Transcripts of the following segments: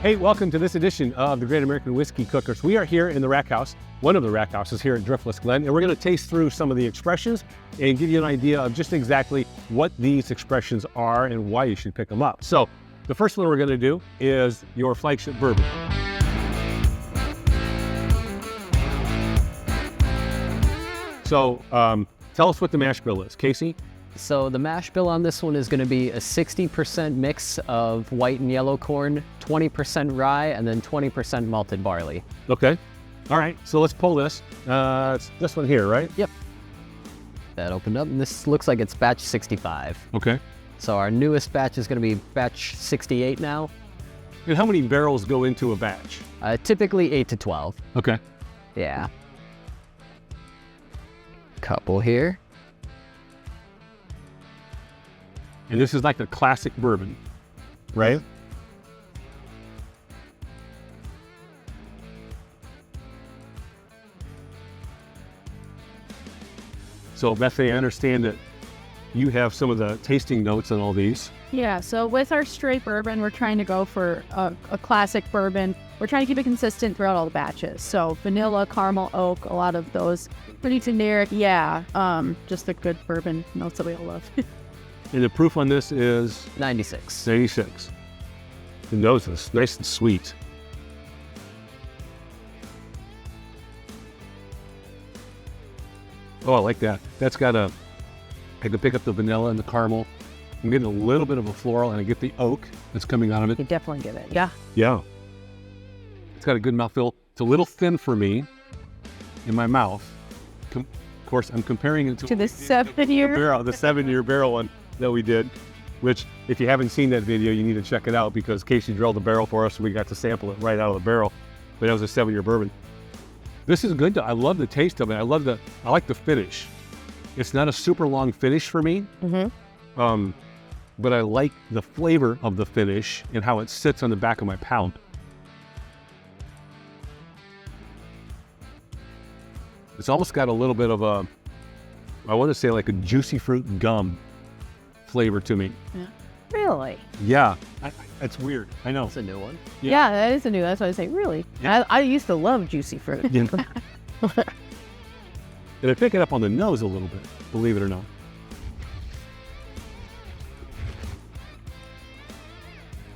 Hey, welcome to this edition of the Great American Whiskey Cookers. We are here in the rack house, one of the rack houses here at Driftless Glen, and we're going to taste through some of the expressions and give you an idea of just exactly what these expressions are and why you should pick them up. So the first one we're going to do is your flagship bourbon. So tell us what the mash bill is, Casey. So the mash bill on this one is going to be a 60% mix of white and yellow corn, 20% rye, and then 20% malted barley. Okay. All right. So let's pull this. It's this one here, right? Yep. That opened up, and this looks like it's batch 65. Okay. So our newest batch is going to be batch 68 now. And how many barrels go into a batch? Typically 8 to 12. Okay. Yeah. Couple here. And this is like a classic bourbon, right? So Bethany, I understand that you have some of the tasting notes on all these. Yeah, so with our straight bourbon, we're trying to go for a classic bourbon. We're trying to keep it consistent throughout all the batches. So vanilla, caramel, oak, a lot of those pretty generic, just the good bourbon notes that we all love. And the proof on this is 96. 96. The nose is nice and sweet. Oh, I like that. That's got I can pick up the vanilla and the caramel. I'm getting a little bit of a floral, and I get the oak that's coming out of it. You definitely get it. Yeah. Yeah. It's got a good mouthfeel. It's a little thin for me in my mouth. Of course, I'm comparing it to the 7-year barrel, the 7-year barrel one that we did, which if you haven't seen that video, you need to check it out because Casey drilled the barrel for us and we got to sample it right out of the barrel. But that was a 7-year bourbon. This is good. I love the taste of it. I like the finish. It's not a super long finish for me. Mm-hmm. But I like the flavor of the finish and how it sits on the back of my palate. It's almost got a little bit of I want to say like a juicy fruit gum flavor to me. Yeah. Really? Yeah. It's weird. I know. It's a new one. Yeah, that is a new. That's what I say. Really? Yeah. I used to love juicy fruit. Yeah. And I pick it up on the nose a little bit, believe it or not.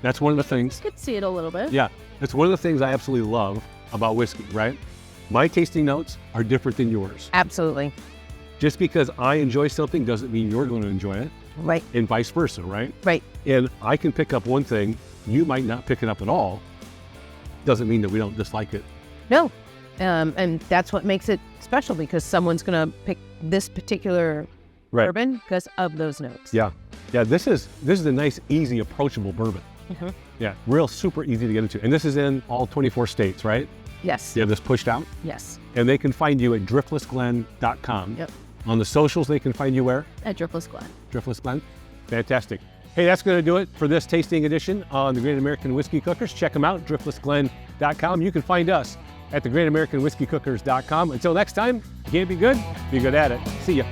That's one of the things. You could see it a little bit. Yeah. That's one of the things I absolutely love about whiskey, right? My tasting notes are different than yours. Absolutely. Just because I enjoy something doesn't mean you're going to enjoy it. Right. And vice versa, right? Right. And I can pick up one thing, you might not pick it up at all. Doesn't mean that we don't dislike it. No. And that's what makes it special because someone's going to pick this particular bourbon because of those notes. Yeah. Yeah, this is a nice, easy, approachable bourbon. Mm-hmm. Yeah, real super easy to get into. And this is in all 24 states, right? Yes. You have this pushed out? Yes. And they can find you at driftlessglen.com. Yep. On the socials, they can find you where? At Driftless Glen. Driftless Glen. Fantastic. Hey, that's going to do it for this tasting edition on the Great American Whiskey Cookers. Check them out, driftlessglen.com. You can find us at thegreatamericanwhiskeycookers.com. Until next time, you can't be good at it. See ya.